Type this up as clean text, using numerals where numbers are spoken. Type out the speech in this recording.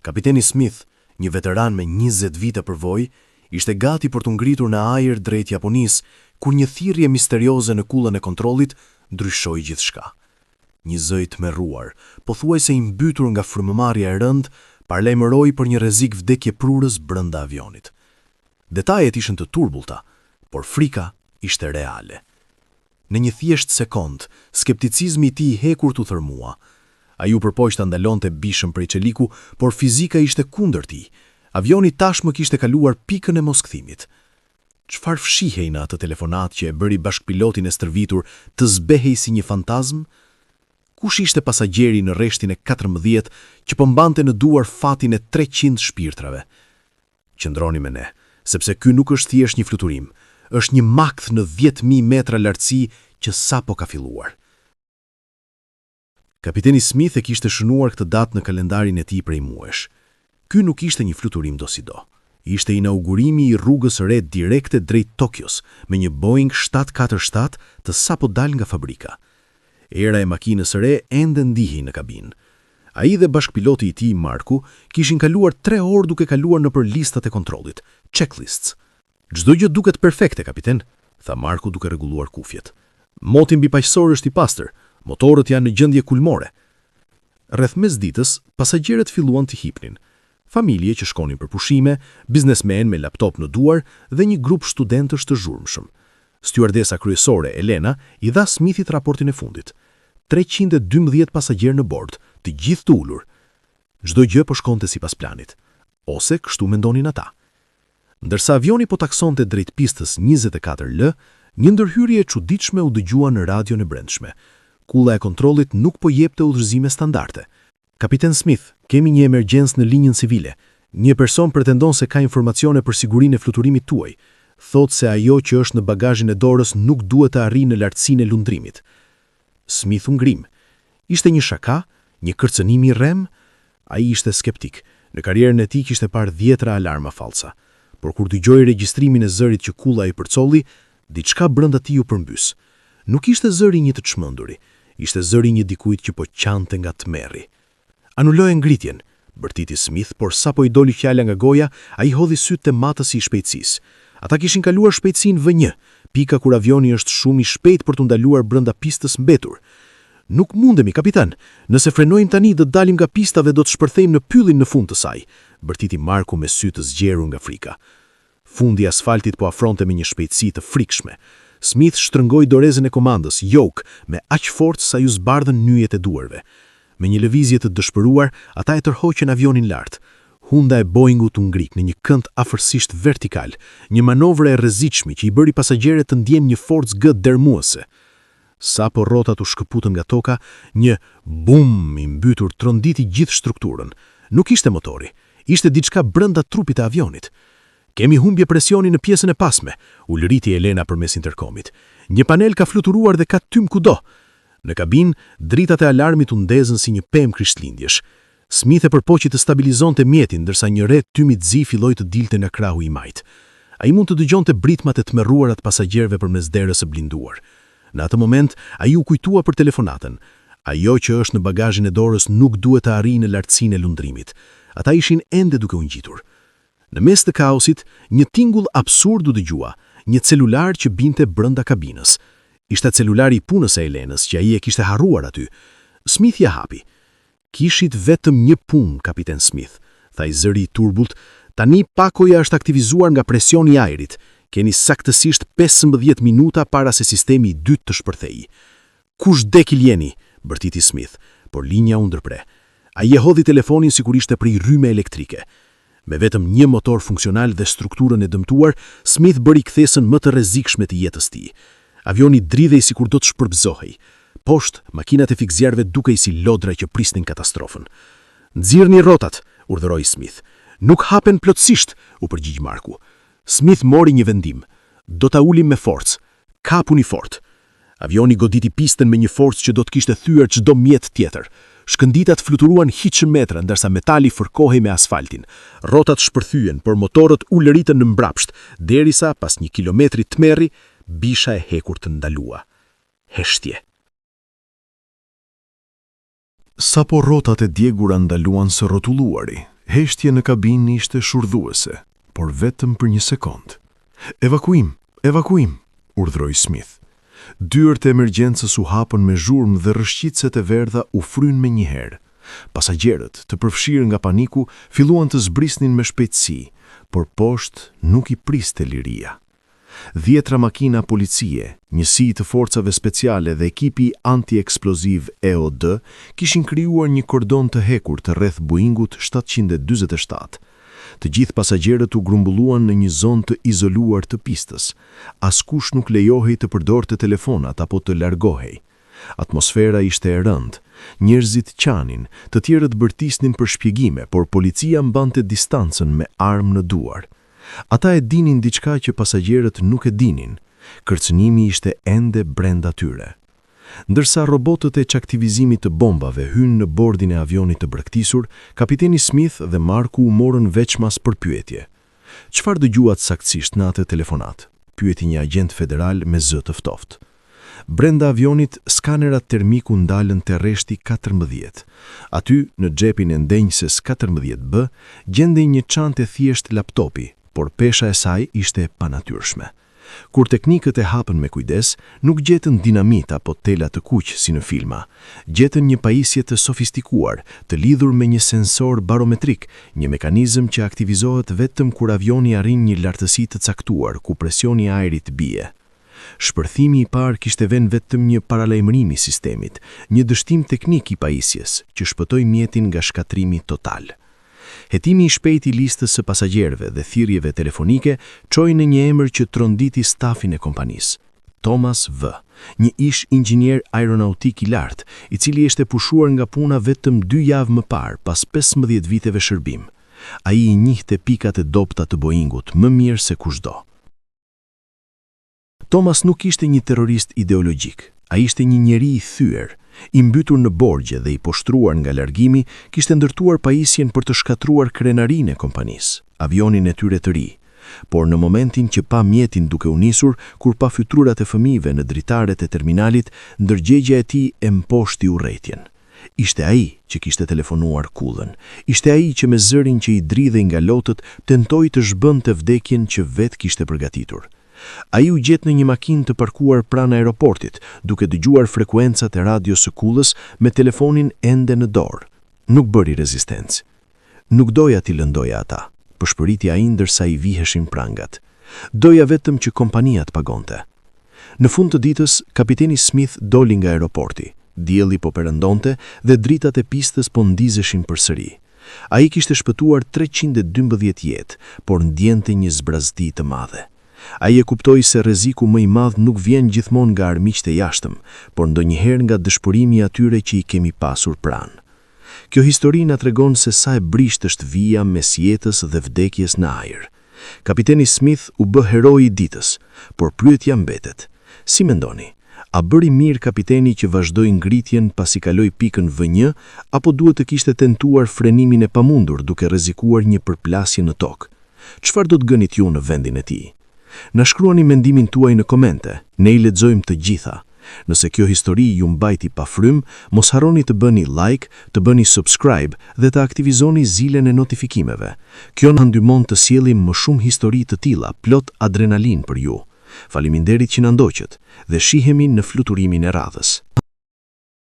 Kapiteni Smith, një veteran me 20 vite përvojë, ishte gati për të ngritur në ajër drejt Japonisë, kur një thirrje misterioze në kullën e kontrollit ndryshoi gjithçka. Një zë i tmerruar, pothuajse i mbytur nga frymëmarrja e rëndë, parlajmëroi për një rrezik vdekjeprurës brenda avionit. Detajet ishin të turbullta, por frika ishte reale. Në një thjesht sekond, skepticizmi i tij i hekur tu thërmua. Ai u përpoq ta ndalonte bishën prej çeliku, por fizika ishte kundër tij. Avioni tashmë kishte kaluar pikën e moskthimit. Çfarë fshihej në atë telefonat që e bëri bashkpilotin e stërvitur të zbehej si një fantazm? Kush ishte pasagjeri në rreshtin e 14 që po mbante në duar fatin e 300 shpirtrave? Qëndroni me ne, sepse ky nuk është thjesht një fluturim, është një makth në 10.000 metra lartësi që sapo ka filluar. Kapiteni Smith e kishte shënuar këtë datë në kalendarin e tij prej muesh. Ky nuk ishte një fluturim do si do. Ishte inaugurimi i rrugës së re direkte drejt Tokios me një Boeing 747 të sapo dal nga fabrika. Era e makinës së re ende ndihej në kabinë. Ai dhe bashkpiloti i tij, Marku, kishin kaluar 3 orë duke kaluar nëpër listat e kontrollit, checklists. Çdo gjë duket perfekte, kapiten, tha Marku duke rregulluar kufjet. Moti mbipaqësor është i pastër, motorët janë në gjendje kulmore. Rreth mesditës, pasagerët filluan të hipnin. Familje që shkonin për pushime, biznesmen me laptop në duar dhe një grup studentësh të zhurmshëm. Stewardesa kryesore, Elena, i dha Smithit raportin e fundit. 312 pasagerë në bord, të gjithë të ulur. Çdo gjë po shkonte sipas planit, ose kështu mendonin ata. Ndërsa avioni po taksonte drejt pistës 24L, një ndërhyrje e çuditshme u dëgjua në radion e brendshme. Kulla e kontrollit nuk po jepte udhëzime standarde. Kapiten Smith, kemi një emergjencë në linjën civile. Një person pretendon se ka informacione për sigurinë e fluturimit tuaj. Thot se ajo që është në bagazhin e dorës nuk duhet të arrijë në lartësinë e lundrimit. Smith u ngrim. Ishte një shaka, një kërcënim i rrem? Ai ishte skeptik. Në karrierën e tij kishte parë 10 alarma fallsa. Por kur dëgjoi regjistrimin e zërit që kulla i përcolli, diçka brenda tij u përmbys. Nuk ishte zëri një të çmenduri, ishte zëri një dikujt që po qante nga tmerri. Anuloje ngritjen, bërtiti Smith, por sapo i doli fjala nga goja, ai hodhi sytë te matësi i shpejtësisë. Ata kishin kaluar shpejtësinë V1, pika kur avioni është shumë i shpejt për të ndaluar brenda pistës mbetur. Nuk mundemi, kapitan, nëse frenojmë tani do të dalim nga pista dhe do të shpërthejmë në pyllin në fund të saj, bërtiti Marku me sy të zgjerur nga frika. Fundi i asfaltit po afronte me një shpejtësi të frikshme. Smith shtrëngoi dorezën e komandës, yoke, me aq fortë sa ju zbardhën nyjet e duarve. Me një lëvizje të dëshpëruar, ata e tërhoqën avionin lart. Hunda e Boeingut u ngrit në një kënd afërsisht vertikal, një manovër e rrezikshme që i bëri pasagerët të ndjejnë një forcë G dërmuese. Sapo rrotat u shkëputën nga toka, një bum i mbytur tronditi gjithë strukturën. Nuk ishte motori, ishte diçka brenda trupit të avionit. Kemi humbje presioni në pjesën e pasme, u lëriti Elena përmes interkomit. Një panel ka fluturuar dhe ka tym kudo. Në kabin, dritat e alarmit u ndezën si një pemë krishtlindjesh. Smith e përpoqi të stabilizonte mjetin, ndërsa një re tymi të zi filloi të dilte në krahu i majt. Ai mund të dëgjonte britmat e tmerruara të pasagerëve përmes derës së blinduar. Në atë moment, ai u kujtua për telefonatën. Ajo që është në bagazhin e dorës nuk duhet të arrijë në lartësinë e lundrimit. Ata ishin ende duke u ngjitur. Në mes të kaosit, një tingull absurd u dëgjua, një celular që binte brenda kabinës. Ishte celulari i punës së Elenës që ai e kishte harruar aty. Smith ja hapi. Kishit vetëm një punë, kapiten Smith, tha i zëri i turbullt. Tani pakoja është aktivizuar nga presioni i ajrit. Keni saktësisht 15 minuta para se sistemi i dytë të shpërthejë. Kush dekil jeni, bërtiti Smith, por linja u ndërpre. Ai e hodhi telefonin sikur ishte prej rrymë elektrike. Me vetëm një motor funksional dhe strukturën e dëmtuar, Smith bëri kthesën më të rrezikshme të jetës tij. Avioni dridhej sikur do të shpërblëzohej. Poshtë, makinat e fikzjarëve dukej si lodra që prisnin katastrofën. Nxirrni rrotat, urdhëroi Smith. Nuk hapen plotësisht, u përgjigj Marku. Smith mori një vendim. Do ta ulim me forcë. Kapuni fort. Avioni goditi pistën me një forcë që do të kishte thyer çdo mjet tjetër. Shkënditat fluturuan hiç metra ndërsa metali fërkohej me asfaltin. Rrotat shpërthyen, por motorët u lëritën në mbrapsht, derisa pas 1 kilometri tmerri, bisha e hekur të ndalua. Heshtje. Sapo rrotat e djegura ndaluan së rrotulluari, Heshtja në kabinë ishte shurdhuese, por vetëm për një sekond. Evakuim, evakuim, urdhroi Smith. Dyert e emergjencës u hapën me zhurmë dhe rrëshqitëset e verdha u fryn me njëherë. Pasagerët, të përfshirë nga paniku, filluan të zbrisnin me shpejtësi, por poshtë nuk i priste liria. 10 makina policie, njësi të forcave speciale dhe ekipi anti-eksploziv EOD kishin krijuar një kordon të hekur të rreth Boeingut 747. Të gjithë pasagerët u grumbulluan në një zonë të izoluar të pistës. Askush nuk lejohej të përdorte telefonat apo të largohej. Atmosfera ishte e rëndë. Njerëzit qanin, të tjerët bërtisnin për shpjegime, por policia mbante distancën me armë në duar. Ata e dinin diçka që pasagerët nuk e dinin. Kërcënimi ishte ende brenda tyre. Ndërsa robotët e çaktivizimit të bombave hynë në bordin e avionit të braktisur, kapiteni Smith dhe Marku u morën veçmas për pyetje. "Çfarë dëgjuat saktësisht në atë telefonat?" pyeti një agent federal me zë të ftohtë. Brenda avionit, skanerat termiku ndalën te rreshti 14. Aty, në xhepin e ndenjëses 14B, gjendej një çantë thjesht laptopi, por pesha e saj ishte e panatyrshme. Kur teknikët e hapën me kujdes, nuk gjetën dinamit apo tela të kuq si në filma. Gjetën një pajisje të sofistikuar, të lidhur me një sensor barometrik, një mekanizëm që aktivizohet vetëm kur avioni arrin një lartësi të caktuar ku presioni i ajrit bie. Shpërthimi i parë kishte vënë vetëm një paralajmërim i sistemit, një dështim teknik i pajisjes që shpëtoi mjetin nga shkatrimi total. Hetimi i shpejt i listës së pasagerëve dhe thirrjeve telefonike çoi në një emër që tronditi stafin e kompanisë. Thomas V., një ish inxhinier aeronautik i lartë, i cili ishte pushuar nga puna vetëm 2 javë më parë pas 15 viteve shërbim. Ai i njihte pikat e dobta të Boeingut më mirë se kushdo. Thomas nuk ishte një terrorist ideologjik, ai ishte një njeri i thyer, i mbytur në borgje dhe i poshtruar nga largimi, kishte ndërtuar pajisjen për të shkatruar krenarinë e kompanisë, avionin e tyre të ri. Por në momentin që pa mjetin duke u nisur, kur pa fytyrat e fëmijëve në dritaret e terminalit, ndërgjegja e tij e mposhti urrëtitjen. Ishte ai që kishte telefonuar kullën. Ishte ai që me zërin që i dridhej nga lotët tentoi të zhbënte vdekjen që vetë kishte përgatitur. Ai u gjet në një makinë të parkuar pranë aeroportit, duke dëgjuar frekuencat e radios së kullës me telefonin ende në dorë. Nuk bëri rezistencë. Nuk doja t'i lëndoja ata, përshpëriti ai ndërsa i viheshin prangat. Doja vetëm që kompania të pagonte. Në fund të ditës, kapiteni Smith doli nga aeroporti. Dielli po perëndonte dhe dritat e pistës po ndizeshin përsëri. Ai kishte shpëtuar 312 jetë, por ndjente një zbrazdi të madhe. Ai e kuptoi se rreziku më i madh nuk vjen gjithmonë nga armiqtë e jashtëm, por ndonjëherë nga dëshpërimi i atyre që i kemi pasur pranë. Kjo histori na tregon se sa e brisht është vija mes jetës dhe vdekjes në ajër. Kapiteni Smith u bë heroi i ditës, por pyetja mbetet. Si mendoni? A bëri mirë kapiteni që vazhdoi ngritjen pasi kaloi pikën V1, apo duhet të kishte tentuar frenimin e pamundur duke rrezikuar një përplasje në tokë? Çfarë do të gënit ju në vendin e tij? Na shkruani mendimin tuaj në komente, ne i lexojmë të gjitha. Nëse kjo histori ju mbajti pa frym, mos harroni të bëni like, të bëni subscribe dhe të aktivizoni zilën e notifikimeve. Kjo na ndihmon të sjellim më shumë histori të tilla, plot adrenalin për ju. Faleminderit që na ndoqët dhe shihemi në fluturimin e radhës.